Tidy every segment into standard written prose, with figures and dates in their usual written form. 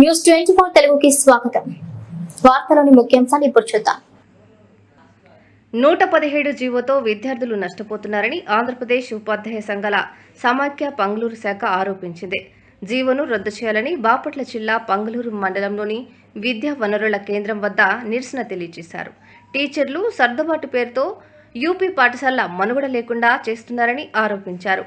News 24 తెలుగుకి స్వాగతం. వార్తలోని ముఖ్యాంశాలు ఇప్పుడు చూద్దాం. 117 జీవోతో విద్యార్థులు నష్టపోతున్నారని ఆంధ్రప్రదేశ్ ఉపాధ్యాయ సంఘాల సమాఖ్య పంగళూరు శాఖ ఆరోపించింది. జీవోను రద్దు చేయాలని బాపట్ల జిల్లా పంగళూరు మండలంలోని విద్యా వనరుల కేంద్రం వద్ద నిరసన తెలియజేశారు. టీచర్లు సర్దుబాటు పేరుతో యూపీ పాఠశాలల మనుగడ లేకుండా చేస్తున్నారని ఆరోపించారు.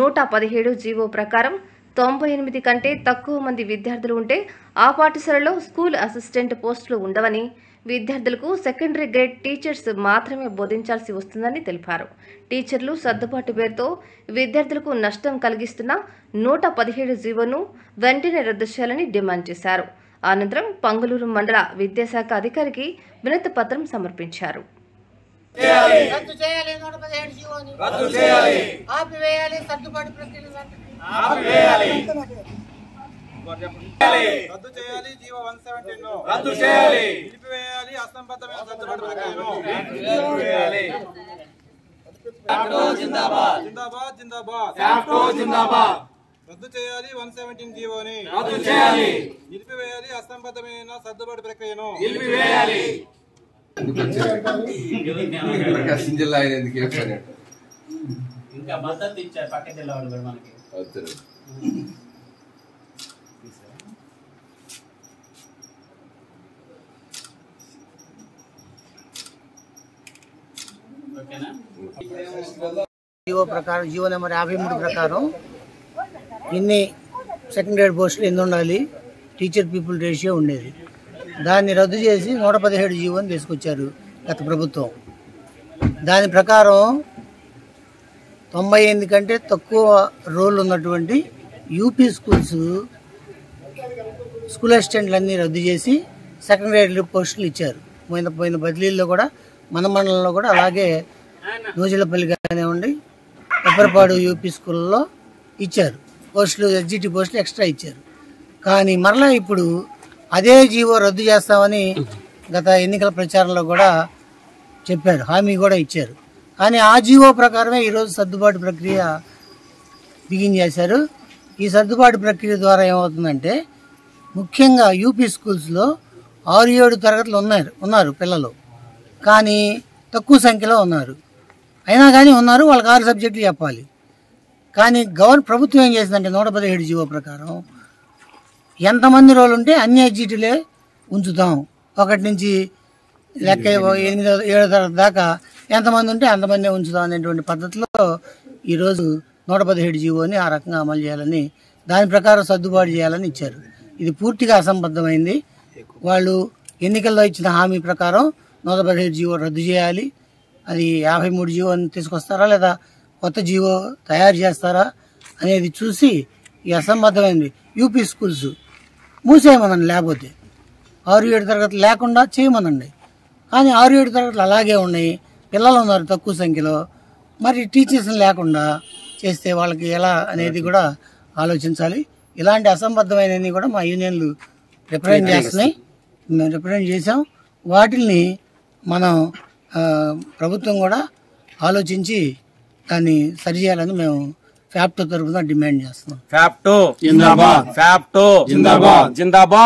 117 జీవో ప్రకారం 98 కంటే తక్కువ మంది విద్యార్థులు ఉంటే ఆ పాఠశాలలో స్కూల్ అసిస్టెంట్ పోస్టులు ఉండవని, విద్యార్థులకు సెకండరీ గ్రేడ్ టీచర్స్ మాత్రమే బోధించాల్సి వస్తుందని తెలిపారు. టీచర్లు సర్దుబాటు పేరుతో విద్యార్థులకు నష్టం కలిగిస్తున్న 117 జీవోను వెంటనే రద్దు చేయాలని డిమాండ్ చేశారు. అనంతరం పంగళూరు మండల విద్యాశాఖ అధికారికి వినతి పత్రం సమర్పించారు. రద్దు చేయాలి 117 జీవోని రద్దు చేయాలి, నిలిపివేయాలి అసంబద్ధమైన సర్దుబాటు ప్రక్రియను నిలిపివేయాలి. ఇంకా మద్దతు ఇచ్చారు పక్క జిల్లా వాళ్ళు కూడా మనకి. జీవో నెంబర్ 53 ప్రకారం ఇన్ని సెకండ్ గ్రేడ్ పోస్టులు ఎన్ని ఉండాలి, టీచర్ పీపుల్ రేషియో ఉండేది. దాన్ని రద్దు చేసి 117 జీవోని తీసుకొచ్చారు గత ప్రభుత్వం. దాని ప్రకారం 98 కంటే తక్కువ రోల్ ఉన్నటువంటి యూపీ స్కూల్ అసిస్టెంట్లన్నీ రద్దు చేసి సెకండ్ గ్రేడ్ పోస్టులు ఇచ్చారు. పోయిన బదిలీల్లో కూడా మన మండలంలో కూడా అలాగే నూజిలపల్లి కానివ్వండి, పెప్పరపాడు యూపీ స్కూల్లో ఇచ్చారు పోస్టులు, ఎస్జిటి పోస్టులు ఎక్స్ట్రా ఇచ్చారు. కానీ మరలా ఇప్పుడు అదే జీవో రద్దు చేస్తామని గత ఎన్నికల ప్రచారంలో కూడా చెప్పారు, హామీ కూడా ఇచ్చారు. కానీ ఆ జీవో ప్రకారమే ఈరోజు సర్దుబాటు ప్రక్రియ బిగిన్ చేశారు. ఈ సర్దుబాటు ప్రక్రియ ద్వారా ఏమవుతుందంటే, ముఖ్యంగా యూపీ స్కూల్స్లో 6-7 తరగతులు ఉన్నారు పిల్లలు, కానీ తక్కువ సంఖ్యలో ఉన్నారు. అయినా కానీ ఉన్నారు, వాళ్ళకి 6 సబ్జెక్టులు చెప్పాలి. కానీ ప్రభుత్వం ఏం చేసిందంటే 117 జీవో ప్రకారం ఎంతమంది రోజులు ఉంటే అన్ని ఎగ్జిట్లే ఉంచుతాం, 1 నుంచి లెక్క 8-7 తరగతి దాకా ఎంతమంది ఉంటే అంతమంది ఉంచుతాం అనేటువంటి పద్ధతిలో ఈరోజు 117 జీవోని ఆ రకంగా అమలు చేయాలని, దాని ప్రకారం సర్దుబాటు చేయాలని ఇచ్చారు. ఇది పూర్తిగా అసంబద్ధమైంది. వాళ్ళు ఎన్నికల్లో ఇచ్చిన హామీ ప్రకారం 117 జీవో రద్దు చేయాలి. అది 53 జీవోని తీసుకొస్తారా లేదా కొత్త జీవో తయారు చేస్తారా అనేది చూసి ఈ అసంబద్ధమైంది యూపీ స్కూల్స్ మూసేయమనండి, లేకపోతే 6-7 తరగతులు లేకుండా చేయమనండి. కానీ 6-7 తరగతులు అలాగే ఉన్నాయి, పిల్లలు ఉన్నారు తక్కువ సంఖ్యలో, మరి టీచర్స్ని లేకుండా చేస్తే వాళ్ళకి ఎలా అనేది కూడా ఆలోచించాలి. ఇలాంటి అసంబద్ధమైనవి కూడా మా యూనియన్లు రిప్రజెంట్ చేస్తున్నాయి, మేము రిప్రజెంట్ చేసాం. వాటిని మనం ప్రభుత్వం కూడా ఆలోచించి దాన్ని సరిచేయాలని మేము ఫ్యాప్టో తరఫున డిమాండ్ చేస్తున్నాం. ఫ్యాప్టో జిందాబాద్, ఫ్యాప్టో జిందాబాద్, జిందాబాద్.